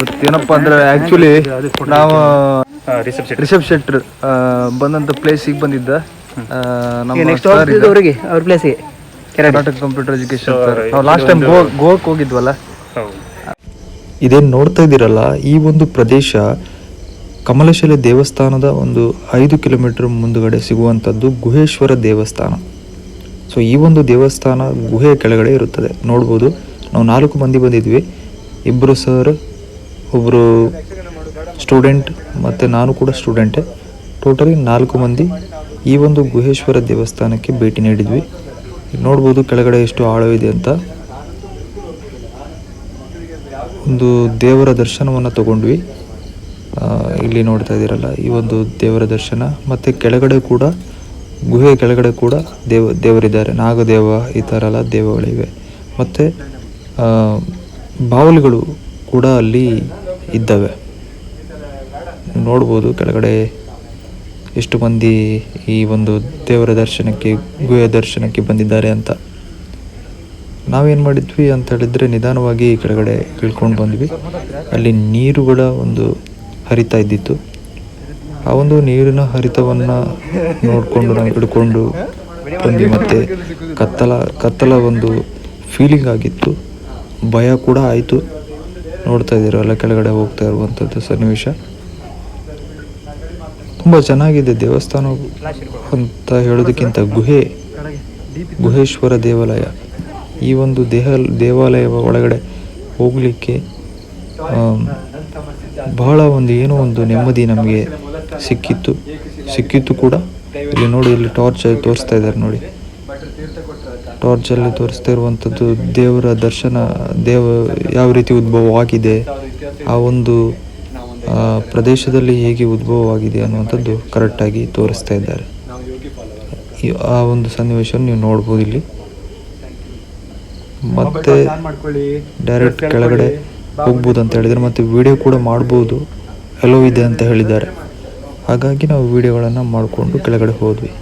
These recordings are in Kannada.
ಇವತ್ತೇನಪ್ಪ ಅಂದ್ರೆ ಆ್ಯಕ್ಚುಲಿ ನಾವು ರಿಷಬ್ ಶೆಟ್ರ್ ಬಂದಂಥ ಪ್ಲೇಸಿಗೆ ಬಂದಿದ್ದ ನಮ್ಮ ಸರ್ ಅವ್ರ ಪ್ಲೇಸಿಗೆ ಕರ್ನಾಟಕ ಕಂಪ್ಯೂಟರ್ ಎಜುಕೇಶನ್ ಸರ್. ನಾವು ಲಾಸ್ಟ್ ಟೈಮ್ ಗೋವಾಕ್ಕೆ ಹೋಗಿದ್ವಲ್ಲ. ಇದೇನು ನೋಡ್ತಾ ಇದ್ದೀರಲ್ಲ, ಈ ಒಂದು ಪ್ರದೇಶ ಕಮಲಶಿಲೆ ದೇವಸ್ಥಾನದ ಒಂದು 5 ಕಿಲೋಮೀಟರ್ ಮುಂದುಗಡೆ ಸಿಗುವಂಥದ್ದು ಗುಹೇಶ್ವರ ದೇವಸ್ಥಾನ. ಸೊ ಈ ಒಂದು ದೇವಸ್ಥಾನ ಗುಹೆಯ ಕೆಳಗಡೆ ಇರುತ್ತದೆ. ನೋಡ್ಬೋದು, ನಾವು 4 ಮಂದಿ ಬಂದಿದ್ವಿ. 2 ಸರ್, ಒಬ್ಬರು ಸ್ಟೂಡೆಂಟ್ ಮತ್ತು ನಾನು ಕೂಡ ಸ್ಟೂಡೆಂಟೇ. ಟೋಟಲಿ 4 ಮಂದಿ ಈ ಒಂದು ಗುಹೇಶ್ವರ ದೇವಸ್ಥಾನಕ್ಕೆ ಭೇಟಿ ನೀಡಿದ್ವಿ. ನೋಡ್ಬೋದು ಕೆಳಗಡೆ ಎಷ್ಟು ಆಳವಿದೆ ಅಂತ. ಒಂದು ದೇವರ ದರ್ಶನವನ್ನು ತಗೊಂಡ್ವಿ. ಇಲ್ಲಿ ನೋಡ್ತಾ ಇದ್ದೀರಲ್ಲ, ಈ ಒಂದು ದೇವರ ದರ್ಶನ. ಮತ್ತು ಕೆಳಗಡೆ ಕೂಡ, ಗುಹೆ ಕೆಳಗಡೆ ಕೂಡ ದೇವರಿದ್ದಾರೆ. ನಾಗದೇವ, ಈ ಥರ ಎಲ್ಲ ದೇವಗಳಿವೆ. ಮತ್ತು ಬಾವಲಿಗಳು ಕೂಡ ಅಲ್ಲಿ ಇದ್ದಾವೆ. ನೋಡ್ಬೋದು ಕೆಳಗಡೆ ಎಷ್ಟು ಮಂದಿ ಈ ಒಂದು ದೇವರ ದರ್ಶನಕ್ಕೆ, ಗುಹೆಯ ದರ್ಶನಕ್ಕೆ ಬಂದಿದ್ದಾರೆ ಅಂತ. ನಾವೇನು ಮಾಡಿದ್ವಿ ಅಂತ ಹೇಳಿದರೆ, ನಿಧಾನವಾಗಿ ಕೆಳಗಡೆ ಇಳ್ಕೊಂಡು ಬಂದ್ವಿ. ಅಲ್ಲಿ ನೀರುಗಳ ಒಂದು ಹರಿತಾ ಇದ್ದಿತ್ತು. ಆ ಒಂದು ನೀರಿನ ಹರಿತವನ್ನು ನೋಡಿಕೊಂಡು ನಾವು ಹಿಡ್ಕೊಂಡು ಬಂದ್ವಿ. ಮತ್ತು ಕತ್ತಲ ಒಂದು ಫೀಲಿಂಗ್ ಆಗಿತ್ತು, ಭಯ ಕೂಡ ಆಯಿತು. ನೋಡ್ತಾ ಇದ್ದೀರಲ್ಲ ಕೆಳಗಡೆ ಹೋಗ್ತಾ ಇರುವಂಥದ್ದು ಸನ್ನಿವೇಶ. ತುಂಬ ಚೆನ್ನಾಗಿದೆ ದೇವಸ್ಥಾನ ಅಂತ ಹೇಳೋದಕ್ಕಿಂತ ಗುಹೇಶ್ವರ ದೇವಾಲಯ, ಈ ಒಂದು ದೇವಾಲಯ ಒಳಗಡೆ ಹೋಗಲಿಕ್ಕೆ ಬಹಳ ಏನೋ ಒಂದು ನೆಮ್ಮದಿ ನಮಗೆ ಸಿಕ್ಕಿತ್ತು ಕೂಡ. ಇಲ್ಲಿ ನೋಡಿ, ಇಲ್ಲಿ ಟಾರ್ಚ್ ತೋರಿಸ್ತಾ ಇದ್ದಾರೆ ನೋಡಿ. ಟಾರ್ಚಲ್ಲಿ ತೋರಿಸ್ತಾ ಇರುವಂಥದ್ದು ದೇವರ ದರ್ಶನ, ಯಾವ ರೀತಿ ಉದ್ಭವವಾಗಿದೆ, ಆ ಒಂದು ಪ್ರದೇಶದಲ್ಲಿ ಹೇಗೆ ಉದ್ಭವವಾಗಿದೆ ಅನ್ನುವಂಥದ್ದು ಕರೆಕ್ಟಾಗಿ ತೋರಿಸ್ತಾ ಇದ್ದಾರೆ. ಆ ಒಂದು ಸನ್ನಿವೇಶವನ್ನು ನೀವು ನೋಡ್ಬೋದು ಇಲ್ಲಿ. ಮತ್ತೆ ಡೈರೆಕ್ಟ್ ಕೆಳಗಡೆ ಹೋಗ್ಬೋದು ಅಂತ ಹೇಳಿದರೆ, ಮತ್ತು ವಿಡಿಯೋ ಕೂಡ ಮಾಡ್ಬೋದು, ಎಲ್ಲೋ ಇದೆ ಅಂತ ಹೇಳಿದ್ದಾರೆ. ಹಾಗಾಗಿ ನಾವು ವಿಡಿಯೋಗಳನ್ನು ಮಾಡಿಕೊಂಡು ಕೆಳಗಡೆ ಹೋದ್ವಿ.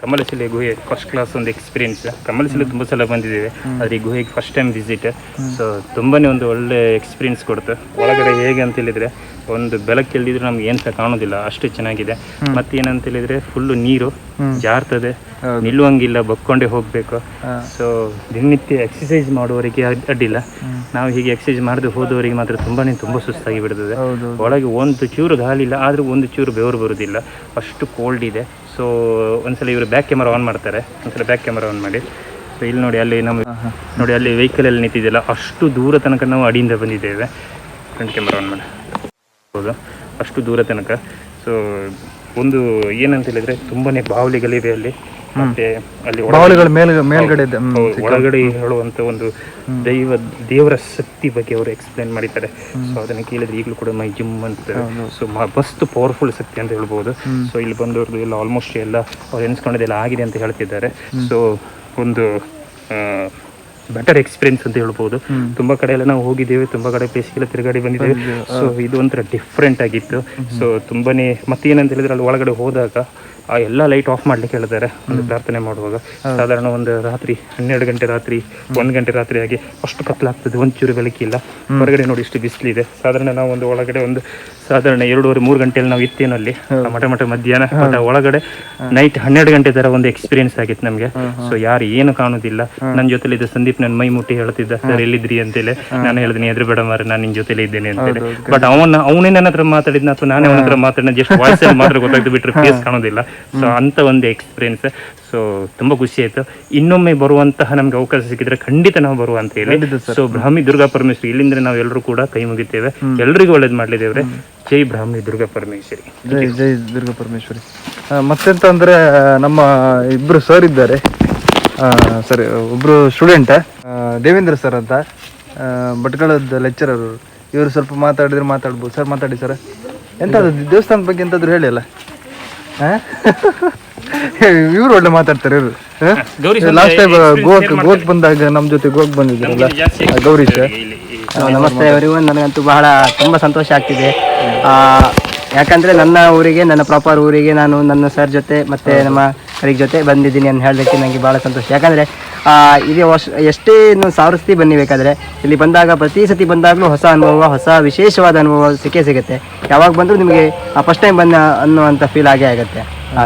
ಕಮಲಶಿಲೆ ಗುಹೆ ಫಸ್ಟ್ ಕ್ಲಾಸ್ ಒಂದು ಎಕ್ಸ್ಪೀರಿಯನ್ಸ್. ಕಮಲಶಿಲೆ ತುಂಬ ಸಲ ಬಂದಿದ್ದೇವೆ, ಆದರೆ ಈ ಗುಹೆಗೆ ಫಸ್ಟ್ ಟೈಮ್ ವಿಸಿಟ್. ಸೊ ತುಂಬಾ ಒಂದು ಒಳ್ಳೆ ಎಕ್ಸ್ಪೀರಿಯನ್ಸ್ ಕೊಡ್ತು. ಒಳಗಡೆ ಹೇಗೆ ಅಂತ ಹೇಳಿದರೆ, ಒಂದು ಬೆಳಕು ಚೆಲ್ಲಿದ್ರೆ ನಮ್ಗೆ ಏನು ಸಹ ಕಾಣೋದಿಲ್ಲ, ಅಷ್ಟು ಚೆನ್ನಾಗಿದೆ. ಮತ್ತೇನಂತ ಹೇಳಿದರೆ, ಫುಲ್ಲು ನೀರು ಜಾರ್ತದೆ, ನಿಲ್ಲುವಂಗಿಲ್ಲ, ಬಕ್ಕೊಂಡೇ ಹೋಗಬೇಕು. ಸೊ ದಿನನಿತ್ಯ ಎಕ್ಸಸೈಸ್ ಮಾಡುವವರಿಗೆ ಅಡ್ಡಿಲ್ಲ. ನಾವು ಹೀಗೆ ಎಕ್ಸಸೈಸ್ ಮಾಡದೆ ಹೋದವರಿಗೆ ಮಾತ್ರ ತುಂಬ ಸುಸ್ತಾಗಿ ಬಿಡ್ತದೆ. ಒಳಗೆ ಒಂದು ಚೂರು ಗಾಳಿ ಇಲ್ಲ, ಆದರೂ ಒಂದು ಚೂರು ಬೆವರು ಬರೋದಿಲ್ಲ, ಅಷ್ಟು ಕೋಲ್ಡ್ ಇದೆ. ಸೊ ಒಂದ್ಸಲ ಇವರು ಬ್ಯಾಕ್ ಕ್ಯಾಮರಾ ಆನ್ ಮಾಡ್ತಾರೆ, ಒಂದ್ಸಲ ಬ್ಯಾಕ್ ಕ್ಯಾಮರಾ ಆನ್ ಮಾಡಿ. ಸೊ ಇಲ್ಲಿ ನೋಡಿ, ಅಲ್ಲಿ ನೋಡಿ ಅಲ್ಲಿ ವೆಹಿಕಲ್ ಅಲ್ಲಿ ನಿಂತಿದೆಯಲ್ಲ, ಅಷ್ಟು ದೂರ ತನಕ ನಾವು ಅಡಿಯಿಂದ ಬಂದಿದ್ದೇವೆ. ಫ್ರಂಟ್ ಕ್ಯಾಮರಾ ಆನ್ ಮಾಡಿ, ಹೌದು, ಅಷ್ಟು ದೂರ ತನಕ. ಸೊ ಒಂದು ಏನಂತ ಹೇಳಿದ್ರೆ, ತುಂಬಾನೇ ಬಾವಲಿಗಳಿವೆ ಅಲ್ಲಿ. ಮತ್ತೆ ಅಲ್ಲಿ ಒಳಗಡೆ ಹೇಳುವಂತ ಒಂದು ದೇವರ ಶಕ್ತಿ ಬಗ್ಗೆ ಅವರು ಎಕ್ಸ್ಪ್ಲೇನ್ ಮಾಡಿದ್ದಾರೆ. ಸೊ ಅದನ್ನ ಕೇಳಿದ್ರೆ ಈಗಲೂ ಕೂಡ ಮೈ ಜಿಮ್ ಅಂತ. ಸೊ ಮಸ್ತ್ ಪವರ್ಫುಲ್ ಶಕ್ತಿ ಅಂತ ಹೇಳ್ಬೋದು. ಸೊ ಇಲ್ಲಿ ಬಂದವ್ರದ್ದು ಎಲ್ಲ ಆಲ್ಮೋಸ್ಟ್ ಎಲ್ಲ ಅವ್ರು ಎನ್ಸ್ಕೊಂಡದೆಲ್ಲ ಆಗಿದೆ ಅಂತ ಹೇಳ್ತಿದ್ದಾರೆ. ಸೊ ಒಂದು ಬೆಟರ್ ಎಕ್ಸ್ಪೀರಿಯನ್ಸ್ ಅಂತ ಹೇಳ್ಬೋದು. ತುಂಬ ಕಡೆ ಎಲ್ಲ ನಾವು ಹೋಗಿದ್ದೇವೆ, ತುಂಬ ಕಡೆ ಪ್ಲೇಸ್ಗೆಲ್ಲ ತಿರುಗಾಡಿ ಬಂದಿದ್ದೇವೆ. ಸೊ ಇದು ಒಂಥರ ಡಿಫ್ರೆಂಟ್ ಆಗಿತ್ತು. ಸೊ ತುಂಬಾನೇ ಮತ್ತೇನಂತ ಹೇಳಿದ್ರೆ, ಅಲ್ಲಿ ಒಳಗಡೆ ಹೋದಾಗ ಆ ಎಲ್ಲ ಲೈಟ್ ಆಫ್ ಮಾಡ್ಲಿಕ್ಕೆ ಹೇಳಿದ್ದಾರೆ ಒಂದು ಪ್ರಾರ್ಥನೆ ಮಾಡುವಾಗ. ಸಾಧಾರಣ ಒಂದು ರಾತ್ರಿ 12 ಗಂಟೆ ರಾತ್ರಿ 1 ಗಂಟೆ ರಾತ್ರಿ ಆಗಿ ಅಷ್ಟು ಕತ್ತಲಾಗ್ತದೆ, ಒಂಚೂರು ಬೆಳಕಿಲ್ಲ. ಹೊರಗಡೆ ನೋಡಿ ಇಷ್ಟು ಬಿಸಿಲಿದೆ. ಸಾಧಾರಣ ನಾವು ಒಂದು ಒಳಗಡೆ ಒಂದು ಸಾಧಾರಣ 2:30-3 ಗಂಟೆಯಲ್ಲಿ ನಾವು ಇತ್ತೇನಲ್ಲಿ ಮಠ ಮಧ್ಯಾಹ್ನ. ಬಟ್ ಒಳಗಡೆ ನೈಟ್ 12 ಗಂಟೆ ತರ ಒಂದು ಎಕ್ಸ್ಪೀರಿಯನ್ಸ್ ಆಗಿತ್ತು ನಮಗೆ. ಸೊ ಯಾರು ಏನು ಕಾಣೋದಿಲ್ಲ. ನನ್ನ ಜೊತೆಲಿದ್ದ ಸಂದೀಪ್ ನನ್ನ ಮೈ ಮುಟ್ಟಿ ಹೇಳ್ತಿದ್ದ, ಸರ್ ಎಲ್ಲಿದ್ರಿ ಅಂತೇಳಿ. ನಾನು ಹೇಳಿದ್ದೀನಿ, ಎದುರು ಬೇಡ ಮಾರ, ನಾನು ನಿನ್ ಜೊತೆಲಿ ಇದ್ದೇನೆ ಅಂತೇಳಿ. ಬಟ್ ಅವನೇ ನನ್ನ ಹತ್ರ ಮಾತಾಡಿದ್ನ ಅಥವಾ ನಾನೇ ಅವನ ಹತ್ರ ಮಾತಾಡಿನ, ಜಸ್ಟ್ ವಾಯ್ಸ್ ಅಲ್ಲಿ ಮಾತ್ರ ಗೊತ್ತಾಗ್ತು, ಬಿಟ್ರೆ ಫೇಸ್ ಕಾಣೋದಿಲ್ಲ. ಸೊ ಅಂತ ಒಂದು ಎಕ್ಸ್ಪೀರಿಯನ್ಸ್. ಸೊ ತುಂಬಾ ಖುಷಿ ಆಯ್ತು. ಇನ್ನೊಮ್ಮೆ ಬರುವಂತಹ ನಮ್ಗೆ ಅವಕಾಶ ಸಿಕ್ಕಿದ್ರೆ ಖಂಡಿತ ನಾವು ಬರುವ ಅಂತ ಹೇಳಿ. ಸೊ ಬ್ರಾಹ್ಮಿ ದುರ್ಗಾ ಪರಮೇಶ್ವರಿ, ಇಲ್ಲಿಂದ ನಾವು ಎಲ್ಲರೂ ಕೂಡ ಕೈ ಮುಗಿತೇವೆ. ಎಲ್ರಿಗೂ ಒಳ್ಳೇದು ಮಾಡ್ಲಿ ದೇವ್ರೆ. ಜೈ ಬ್ರಾಹ್ಮಿ ದುರ್ಗಾ ಪರಮೇಶ್ವರಿ. ಜೈ ದುರ್ಗಾ ಪರಮೇಶ್ವರಿ. ಮತ್ತೆಂತ ಅಂದ್ರೆ, ನಮ್ಮ 2 ಸರ್ ಇದ್ದಾರೆ. ಸರಿ, ಒಬ್ರು ಸ್ಟೂಡೆಂಟ್ ದೇವೇಂದ್ರ ಸರ್ ಅಂತ, ಭಟ್ಕಳದ ಲೆಕ್ಚರರ್. ಇವರು ಸ್ವಲ್ಪ ಮಾತಾಡ್ಬೋದು. ಸರ್ ಮಾತಾಡಿ ಸರ್. ಎಂತಾದ್ರು ದೇವಸ್ಥಾನದ ಬಗ್ಗೆ ಎಂತಾದ್ರು ಹೇಳಿ ಅಲ್ಲ. ಇವ್ರು ಒಳ್ಳೆ ಮಾತಾಡ್ತಾರೆ. ಇವರು ಲಾಸ್ಟ್ ಟೈಮ್ ಗೋಕ್ ಬಂದಾಗ ನಮ್ಮ ಜೊತೆ ಗೋಕ್ ಬಂದಿದ್ರಲ್ಲ, ಗೌರೀಶ್. ನಮಸ್ತೆ ಎವ್ರಿವನ್. ನನಗಂತೂ ತುಂಬ ಸಂತೋಷ ಆಗ್ತಿದೆ. ಯಾಕಂದರೆ ನನ್ನ ಊರಿಗೆ, ನನ್ನ ಪ್ರಾಪರ್ ಊರಿಗೆ ನಾನು ನನ್ನ ಸರ್ ಜೊತೆ ಮತ್ತು ನಮ್ಮ ಕಲಿಗ್ ಜೊತೆ ಬಂದಿದ್ದೀನಿ ಅಂತ ಹೇಳೋದಕ್ಕೆ ನನಗೆ ಭಾಳ ಸಂತೋಷ. ಯಾಕಂದರೆ ಇದು ಎಷ್ಟೇ ಇನ್ನು 1000 ಸತಿ ಬನ್ನಿ ಬೇಕಾದರೆ ಇಲ್ಲಿ ಬಂದಾಗ ಪ್ರತಿ ಸತಿ ಬಂದಾಗಲೂ ಹೊಸ ಅನುಭವ, ಹೊಸ ವಿಶೇಷವಾದ ಅನುಭವ ಸಿಗುತ್ತೆ. ಯಾವಾಗ ಬಂದರೂ ನಿಮಗೆ ಫಸ್ಟ್ ಟೈಮ್ ಬಂದ ಅನ್ನುವಂಥ ಫೀಲ್ ಆಗೇ ಆಗುತ್ತೆ.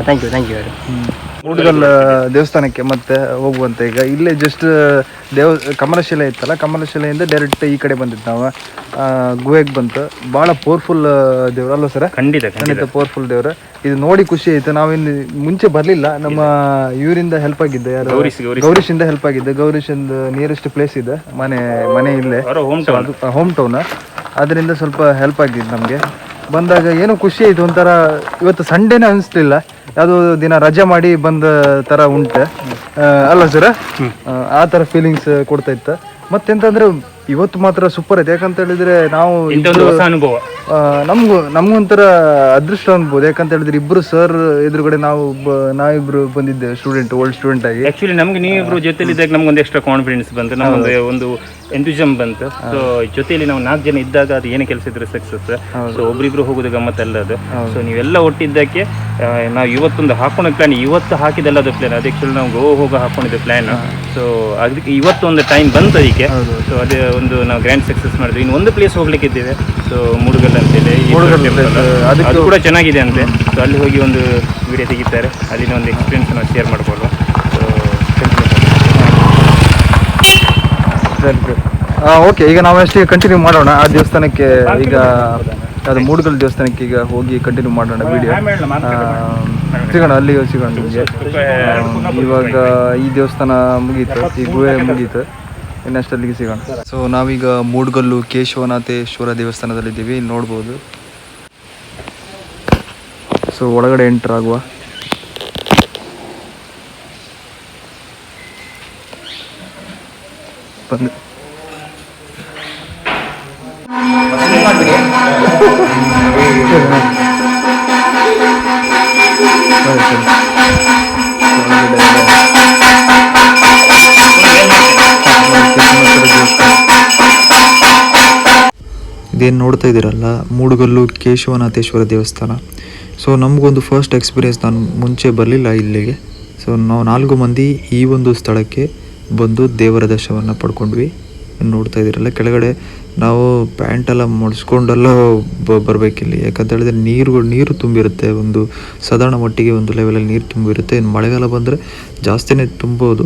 Thank you. ಮೂಡ್ಗಲ್ ದೇವಸ್ಥಾನಕ್ಕೆ ಮತ್ತೆ ಹೋಗುವಂತ ಈಗ ಇಲ್ಲೇ ಜಸ್ಟ್ ಕಮಲಶಿಲೆ ಇತ್ತಲ್ಲ, ಕಮಲಶಿಲೆಯಿಂದ ಡೈರೆಕ್ಟ್ ಈ ಕಡೆ ಬಂದಿದ್ದು ನಾವು ಗುಹೆಗೆ ಬಂತು. ಭಾಳ ಪವರ್ಫುಲ್ ದೇವ್ರು ಅಲ್ವಾ ಸರ್? ಖಂಡಿತ ಪವರ್ಫುಲ್ ದೇವ್ರು. ಇದು ನೋಡಿ ಖುಷಿ ಆಯ್ತು. ನಾವಿನ್ನು ಮುಂಚೆ ಬರಲಿಲ್ಲ, ನಮ್ಮ ಇವರಿಂದ ಹೆಲ್ಪ್ ಆಗಿದ್ದೆ, ಯಾರು ಗೌರೀಶಿಂದ ಹೆಲ್ಪ್ ಆಗಿದ್ದೆ. ಗೌರೀಶಿಂದ ನಿಯರೆಸ್ಟ್ ಪ್ಲೇಸ್ ಇದೆ, ಮನೆ ಇಲ್ಲೇ ಹೋಮ್ ಟೌನ್. ಅದರಿಂದ ಸ್ವಲ್ಪ ಹೆಲ್ಪ್ ಆಗಿದ್ದು ನಮಗೆ. ಬಂದಾಗ ಏನೋ ಖುಷಿ ಆಯಿತು ಒಂಥರ. ಇವತ್ತು ಸಂಡೇನೇ ಅನಿಸ್ಲಿಲ್ಲ, ಯಾವುದೋ ದಿನ ರಜೆ ಮಾಡಿ ಬಂದ ಥರ ಉಂಟು ಅಲ್ಲ ಸರ್? ಆ ಥರ ಫೀಲಿಂಗ್ಸ್ ಕೊಡ್ತಾ ಇತ್ತು. ಮತ್ತೆಂತಂದ್ರೆ ಇವತ್ತು ಮಾತ್ರ ಸೂಪರ್ ಐತೆ. ಯಾಕಂತ ಹೇಳಿದ್ರೆ ನಾವು ಅನುಭವ ನಮ್ಗೊಂಥರ ಅದೃಷ್ಟ ಅನ್ಬೋದು. ಯಾಕಂತ ಹೇಳಿದ್ರೆ ಇಬ್ರು ಸರ್ ಎದುರುಗಡೆ ನಾವಿಬ್ರು ಬಂದಿದ್ದೇವೆ ಓಲ್ಡ್ ಸ್ಟೂಡೆಂಟ್ ಆಗಿ. ಆಕ್ಚುಲಿ ನಮ್ಗೆ ನೀವಿಬ್ರು ಜೊತೆಲಿ ಇದ್ದಾಗ ನಮ್ಗೊಂದು ಎಕ್ಸ್ಟ್ರಾ ಕಾನ್ಫಿಡೆನ್ಸ್ ಬಂತು, ನಮ್ಗೊಂದು ಒಂದು ಎಂಥೂಸಿಯಂ ಬಂತು. ಸೊ ಜೊತೆಯಲ್ಲಿ ನಾವು 4 ಜನ ಇದ್ದಾಗ ಅದು ಏನೇ ಕೆಲಸ ಇದ್ರೆ ಸಕ್ಸಸ್. ಸೊ ಒಬ್ರಿಬ್ರು ಹೋಗೋದು ಗಮ್ಮತ್ತಲ್ಲ ಅದು. ಸೊ ನೀವೆಲ್ಲ ಒಟ್ಟಿದ್ದಕ್ಕೆ ನಾವು ಇವತ್ತೊಂದು ಹಾಕೊಂಡಿದ್ದ ಪ್ಲಾನ್, ಇವತ್ತು ಹಾಕಿದೆಲ್ಲ ಅದು ಪ್ಲಾನ್. ಅದು ಆಕ್ಚುಲಿ ನಾವು ಹೋಗೋ ಹಾಕೊಂಡಿದ್ದ ಪ್ಲಾನ್. ಸೊ ಅದಕ್ಕೆ ಇವತ್ತೊಂದು ಟೈಮ್ ಬಂತು ಅದಕ್ಕೆ. ಸೊ ಅದೇ ಒಂದು ನಾವು ಗ್ರ್ಯಾಂಡ್ ಸಕ್ಸಸ್ ಮಾಡಿದ್ವಿ. ಇನ್ನು ಒಂದು ಪ್ಲೇಸ್ ಹೋಗ್ಲಿಕ್ಕೆ ಇದ್ದೇವೆ, ಸೊ ಮೂಡುಗಲ್ ಅಂತೇಳಿ, ಅದು ಕೂಡ ಚೆನ್ನಾಗಿದೆ ಅಂತೆ. ಸೊ ಅಲ್ಲಿ ಹೋಗಿ ಒಂದು ವಿಡಿಯೋ ತೆಗಿತಾರೆ, ಅಲ್ಲಿನ ಒಂದು ಎಕ್ಸ್ಪೀರಿಯನ್ಸ್ ನಾವು ಶೇರ್ ಮಾಡ್ಬೋದು. ಸೊ ಓಕೆ, ಈಗ ನಾವು ಅಷ್ಟೇ ಕಂಟಿನ್ಯೂ ಮಾಡೋಣ ಆ ದೇವಸ್ಥಾನಕ್ಕೆ. ಈಗ ಅದು ಮೂಡುಗಲ್ ದೇವಸ್ಥಾನಕ್ಕೆ ಈಗ ಹೋಗಿ ಕಂಟಿನ್ಯೂ ಮಾಡೋಣ ವಿಡಿಯೋ. ಸಿಗೋಣ, ಅಲ್ಲಿಗೆ ಸಿಗೋಣ ನಿಮಗೆ. ಇವಾಗ ಈ ದೇವಸ್ಥಾನ ಮುಗೀತು, ಈ ಗುಹೆ ಮುಗೀತು, ಇನ್ನಷ್ಟಲ್ಲಿಗೆ ಸಿಗೋಣ. ಸೊ ನಾವೀಗ ಮೂಡುಗಲ್ಲು ಕೇಶವನಾಥೇಶ್ವರ ದೇವಸ್ಥಾನದಲ್ಲಿದ್ದೀವಿ, ಇಲ್ಲಿ ನೋಡ್ಬೋದು. ಸೊ ಒಳಗಡೆ ಎಂಟರ್ ಆಗುವ. ಬಂದು ಇದೇನು ನೋಡ್ತಾ ಇದ್ದೀರಲ್ಲ, ಮೂಡುಗಲ್ಲು ಕೇಶವನಾಥೇಶ್ವರ ದೇವಸ್ಥಾನ. ಸೊ ನಮಗೊಂದು ಫಸ್ಟ್ ಎಕ್ಸ್ಪೀರಿಯೆನ್ಸ್, ನಾನು ಮುಂಚೆ ಬರಲಿಲ್ಲ ಇಲ್ಲಿಗೆ. ಸೊ ನಾವು 4 ಮಂದಿ ಈ ಒಂದು ಸ್ಥಳಕ್ಕೆ ಬಂದು ದೇವರ ದರ್ಶನವನ್ನು ಪಡ್ಕೊಂಡ್ವಿ. ನೋಡ್ತಾ ಇದ್ದೀರಲ್ಲ, ಕೆಳಗಡೆ ನಾವು ಪ್ಯಾಂಟೆಲ್ಲ ಮುಡಿಸ್ಕೊಂಡೆಲ್ಲ ಬರಬೇಕಿಲ್ಲಿ. ಯಾಕಂತ ಹೇಳಿದ್ರೆ ನೀರು ತುಂಬಿರುತ್ತೆ, ಒಂದು ಸಾಧಾರಣ ಮಟ್ಟಿಗೆ ಒಂದು ಲೆವೆಲಲ್ಲಿ ನೀರು ತುಂಬಿರುತ್ತೆ. ಇನ್ನು ಮಳೆಗಾಲ ಬಂದರೆ ಜಾಸ್ತಿನೇ ತುಂಬೋದು.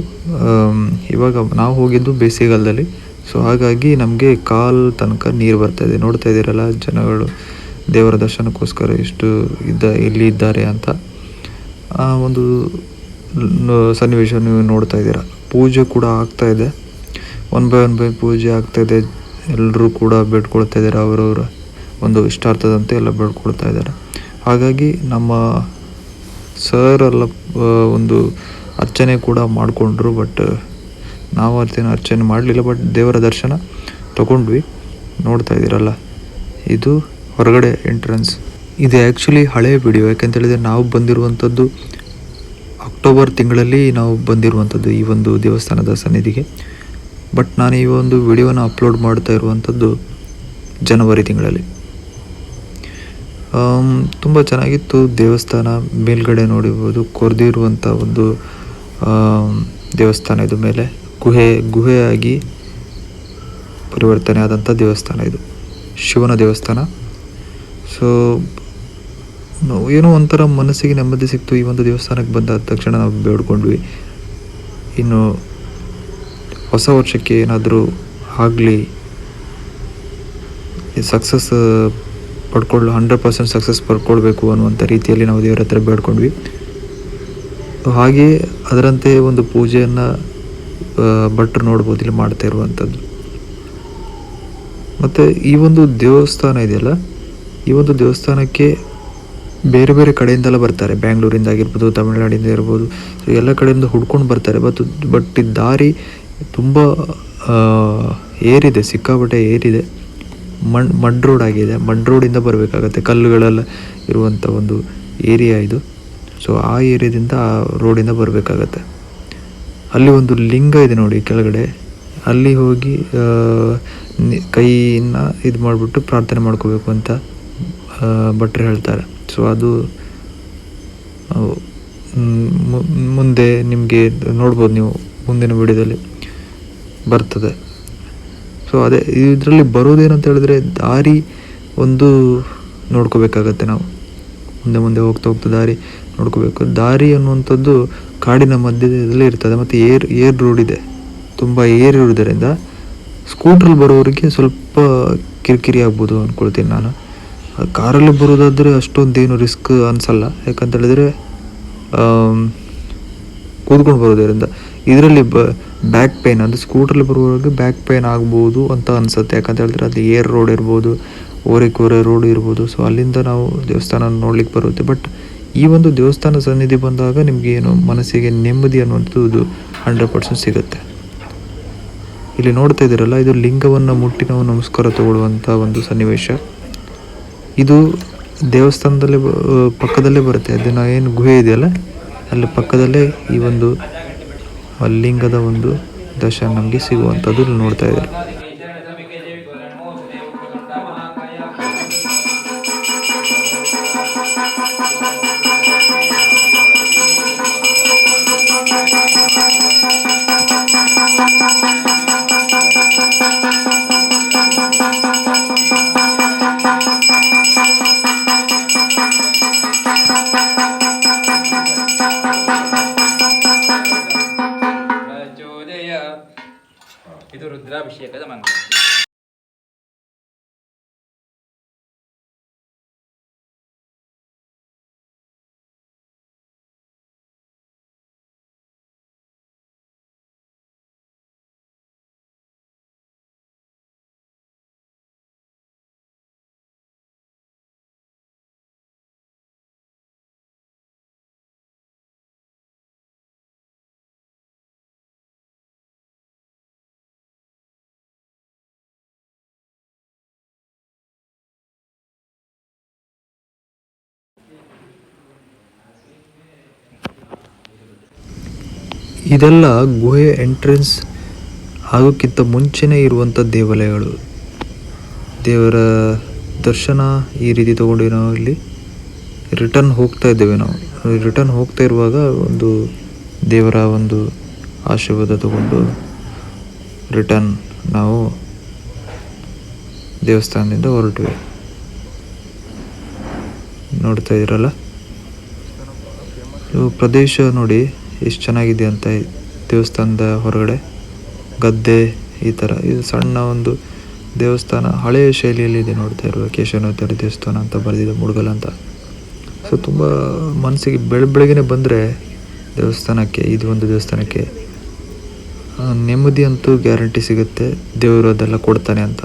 ಇವಾಗ ನಾವು ಹೋಗಿದ್ದು ಬೇಸಿಗೆಗಾಲದಲ್ಲಿ. ಸೊ ಹಾಗಾಗಿ ನಮಗೆ ಕಾಲು ತನಕ ನೀರು ಬರ್ತಾಯಿದೆ. ನೋಡ್ತಾ ಇದ್ದೀರಲ್ಲ, ಜನಗಳು ದೇವರ ದರ್ಶನಕ್ಕೋಸ್ಕರ ಎಷ್ಟು ಇಲ್ಲಿ ಇದ್ದಾರೆ ಅಂತ ಒಂದು ಸನ್ನಿವೇಶ ನೀವು ನೋಡ್ತಾ ಇದ್ದೀರಾ. ಪೂಜೆ ಕೂಡ ಆಗ್ತಾಯಿದೆ, ಒನ್ ಬೈ ಪೂಜೆ ಆಗ್ತಾಯಿದೆ. ಎಲ್ಲರೂ ಕೂಡ ಬೇಡ್ಕೊಳ್ತಾ ಇದ್ದಾರೆ, ಅವರವರ ಒಂದು ಇಷ್ಟಾರ್ಥದಂತೆ ಎಲ್ಲ ಬೇಡ್ಕೊಳ್ತಾ ಇದ್ದಾರೆ. ಹಾಗಾಗಿ ನಮ್ಮ ಸರ್ ಎಲ್ಲ ಒಂದು ಅರ್ಚನೆ ಕೂಡ ಮಾಡಿಕೊಂಡ್ರು. ಬಟ್ ನಾವು ಅರ್ಚನೆ ಮಾಡಲಿಲ್ಲ, ಬಟ್ ದೇವರ ದರ್ಶನ ತಗೊಂಡ್ವಿ. ನೋಡ್ತಾ ಇದ್ದೀರಲ್ಲ, ಇದು ಹೊರಗಡೆ ಎಂಟ್ರೆನ್ಸ್. ಇದು ಆ್ಯಕ್ಚುಲಿ ಹಳೆಯ ವಿಡಿಯೋ. ಯಾಕೆಂತೇಳಿದರೆ ನಾವು ಬಂದಿರುವಂಥದ್ದು ಅಕ್ಟೋಬರ್ ತಿಂಗಳಲ್ಲಿ ನಾವು ಬಂದಿರುವಂಥದ್ದು ಈ ಒಂದು ದೇವಸ್ಥಾನದ ಸನ್ನಿಧಿಗೆ. ಬಟ್ ನಾನು ಈ ಒಂದು ವಿಡಿಯೋನ ಅಪ್ಲೋಡ್ ಮಾಡ್ತಾ ಇರುವಂಥದ್ದು ಜನವರಿ ತಿಂಗಳಲ್ಲಿ. ತುಂಬ ಚೆನ್ನಾಗಿತ್ತು ದೇವಸ್ಥಾನ. ಮೇಲ್ಗಡೆ ನೋಡಿರ್ಬೋದು, ಕೊರೆದಿರುವಂಥ ಒಂದು ದೇವಸ್ಥಾನ. ಇದು ಮೇಲೆ ಗುಹೆಯಾಗಿ ಪರಿವರ್ತನೆ ಆದಂಥ ದೇವಸ್ಥಾನ. ಇದು ಶಿವನ ದೇವಸ್ಥಾನ. ಸೊ ಏನೋ ಒಂಥರ ಮನಸ್ಸಿಗೆ ನೆಮ್ಮದಿ ಸಿಕ್ತು. ಈ ಒಂದು ದೇವಸ್ಥಾನಕ್ಕೆ ಬಂದ ತಕ್ಷಣ ನಾವು ಬೇಡ್ಕೊಂಡ್ವಿ, ಇನ್ನು ಹೊಸ ವರ್ಷಕ್ಕೆ ಏನಾದರೂ ಆಗಲಿ, ಸಕ್ಸಸ್ 100% ಸಕ್ಸಸ್ ಪಡ್ಕೊಳ್ಬೇಕು ಅನ್ನುವಂಥ ರೀತಿಯಲ್ಲಿ ನಾವು ದೇವರ ಹತ್ರ ಬೇಡ್ಕೊಂಡ್ವಿ. ಹಾಗೆಯೇ ಅದರಂತೆ ಒಂದು ಪೂಜೆಯನ್ನು ಭಟ್ರು ನೋಡ್ಬೋದು ಇಲ್ಲಿ ಮಾಡ್ತಾ ಇರುವಂಥದ್ದು. ಮತ್ತು ಈ ಒಂದು ದೇವಸ್ಥಾನ ಇದೆಯಲ್ಲ, ಈ ಒಂದು ದೇವಸ್ಥಾನಕ್ಕೆ ಬೇರೆ ಬೇರೆ ಕಡೆಯಿಂದೆಲ್ಲ ಬರ್ತಾರೆ. ಬ್ಯಾಂಗ್ಳೂರಿಂದ ಆಗಿರ್ಬೋದು, ತಮಿಳ್ನಾಡಿಂದ ಇರ್ಬೋದು, ಸೊ ಎಲ್ಲ ಕಡೆಯಿಂದ ಹುಡ್ಕೊಂಡು ಬರ್ತಾರೆ. ಬಟ್ ಈ ದಾರಿ ತುಂಬ ಏರಿದೆ, ಸಿಕ್ಕಾಪಟ್ಟೆ ಏರಿದೆ. ಮಡ್ ರೋಡ್ ಆಗಿದೆ. ಮಡ್ ರೋಡಿಂದ ಬರಬೇಕಾಗತ್ತೆ. ಕಲ್ಲುಗಳೆಲ್ಲ ಇರುವಂಥ ಒಂದು ಏರಿಯಾ ಇದು. ಸೊ ಆ ಏರಿಯಾದಿಂದ ಆ ರೋಡಿಂದ ಬರಬೇಕಾಗತ್ತೆ. ಅಲ್ಲಿ ಒಂದು ಲಿಂಗ ಇದೆ ನೋಡಿ ಕೆಳಗಡೆ, ಅಲ್ಲಿ ಹೋಗಿ ಕೈಯನ್ನು ಇದು ಮಾಡಿಬಿಟ್ಟು ಪ್ರಾರ್ಥನೆ ಮಾಡ್ಕೋಬೇಕು ಅಂತ ಭಟ್ರು ಹೇಳ್ತಾರೆ. ಸೊ ಅದು ಮುಂದೆ ನಿಮಗೆ ನೋಡ್ಬೋದು ನೀವು ಮುಂದಿನ ವಿಡಿಯೋದಲ್ಲಿ ಬರ್ತದೆ. ಸೊ ಅದೇ ಇದರಲ್ಲಿ ಬರೋದೇನಂತ ಹೇಳಿದ್ರೆ ದಾರಿ ಒಂದು ನೋಡ್ಕೋಬೇಕಾಗತ್ತೆ. ನಾವು ಮುಂದೆ ಹೋಗ್ತಾ ದಾರಿ ನೋಡ್ಕೋಬೇಕು. ದಾರಿ ಅನ್ನುವಂಥದ್ದು ಕಾಡಿನ ಮಧ್ಯದಲ್ಲಿ ಇರ್ತದೆ ಮತ್ತು ಏರ್ ರೋಡ್ ಇದೆ. ತುಂಬ ಏರ್ ಇರೋದರಿಂದ ಸ್ಕೂಟ್ರಲ್ಲಿ ಬರೋರಿಗೆ ಸ್ವಲ್ಪ ಕಿರಿಕಿರಿ ಆಗ್ಬೋದು ಅಂದ್ಕೊಳ್ತೀನಿ ನಾನು. ಕಾರಲ್ಲಿ ಬರೋದಾದರೆ ಅಷ್ಟೊಂದೇನು ರಿಸ್ಕ್ ಅನಿಸಲ್ಲ, ಯಾಕಂತ ಹೇಳಿದ್ರೆ ಕೂತ್ಕೊಂಡು ಬರೋದರಿಂದ. ಇದರಲ್ಲಿ ಬ್ಯಾಕ್ ಪೇನ್, ಅಂದರೆ ಸ್ಕೂಟ್ರಲ್ಲಿ ಬರುವವರೆಗೆ ಬ್ಯಾಕ್ ಪೇನ್ ಆಗ್ಬೋದು ಅಂತ ಅನಿಸುತ್ತೆ. ಯಾಕಂತ ಹೇಳಿದ್ರೆ ಅದು ಏರ್ ರೋಡ್ ಇರ್ಬೋದು, ಓರೆಕೋರೆ ರೋಡ್ ಇರ್ಬೋದು. ಸೊ ಅಲ್ಲಿಂದ ನಾವು ದೇವಸ್ಥಾನ ನೋಡ್ಲಿಕ್ಕೆ ಬರುತ್ತೆ. ಬಟ್ ಈ ಒಂದು ದೇವಸ್ಥಾನ ಸನ್ನಿಧಿ ಬಂದಾಗ ನಿಮಗೆ ಏನು ಮನಸ್ಸಿಗೆ ನೆಮ್ಮದಿ ಅನ್ನುವಂಥದ್ದು 100% ಸಿಗುತ್ತೆ. ಇಲ್ಲಿ ನೋಡ್ತಾ ಇದ್ದೀರಲ್ಲ, ಇದು ಲಿಂಗವನ್ನು ಮುಟ್ಟಿ ನಾವು ನಮಸ್ಕಾರ ತಗೊಳ್ಳುವಂಥ ಒಂದು ಸನ್ನಿವೇಶ. ಇದು ದೇವಸ್ಥಾನದಲ್ಲೇ ಪಕ್ಕದಲ್ಲೇ ಬರುತ್ತೆ. ಅದನ್ನು ಏನು ಗುಹೆ ಇದೆಯಲ್ಲ, ಅಲ್ಲಿ ಪಕ್ಕದಲ್ಲೇ ಈ ಒಂದು ಲಿಂಗದ ಒಂದು ದರ್ಶನ ನಮಗೆ ಸಿಗುವಂಥದ್ದು ಇಲ್ಲಿ ನೋಡ್ತಾ ಇದ್ದಾರೆ. ಇದು ರುದ್ರಾಭಿಷೇಕದ ಮಂತ್ರ. ಇದೆಲ್ಲ ಗುಹೆ ಎಂಟ್ರೆನ್ಸ್ ಆಗೋಕ್ಕಿಂತ ಮುಂಚೆನೇ ಇರುವಂಥ ದೇವಾಲಯಗಳು. ದೇವರ ದರ್ಶನ ಈ ರೀತಿ ತಗೊಂಡು ನಾವು ಇಲ್ಲಿ ರಿಟರ್ನ್ ಹೋಗ್ತಾ ಇದ್ದೇವೆ. ನಾವು ರಿಟರ್ನ್ ಹೋಗ್ತಾ ಇರುವಾಗ ಒಂದು ದೇವರ ಒಂದು ಆಶೀರ್ವಾದ ತಗೊಂಡು ರಿಟರ್ನ್ ನಾವು ದೇವಸ್ಥಾನದಿಂದ ಹೊರಟ್ವಿ. ನೋಡ್ತಾ ಇದ್ದೀರಲ್ಲ, ಪ್ರದೇಶ ನೋಡಿ ಎಷ್ಟು ಚೆನ್ನಾಗಿದೆ ಅಂತ. ದೇವಸ್ಥಾನದ ಹೊರಗಡೆ ಗದ್ದೆ, ಈ ಥರ ಇದು ಸಣ್ಣ ಒಂದು ದೇವಸ್ಥಾನ ಹಳೆಯ ಶೈಲಿಯಲ್ಲಿ ಇದೆ. ನೋಡ್ತಾ ಇರುವ ಕೇಶವನಾಥರ ದೇವಸ್ಥಾನ ಅಂತ ಬರೆದಿದೆ, ಮುಡುಗಲ್ ಅಂತ. ಸೊ ತುಂಬ ಮನಸ್ಸಿಗೆ ಬೆಳಗ್ಗೆನೆ ಬಂದರೆ ದೇವಸ್ಥಾನಕ್ಕೆ, ಇದು ಒಂದು ದೇವಸ್ಥಾನಕ್ಕೆ ನೆಮ್ಮದಿ ಅಂತೂ ಗ್ಯಾರಂಟಿ ಸಿಗುತ್ತೆ, ದೇವರು ಅದೆಲ್ಲ ಕೊಡ್ತಾನೆ ಅಂತ.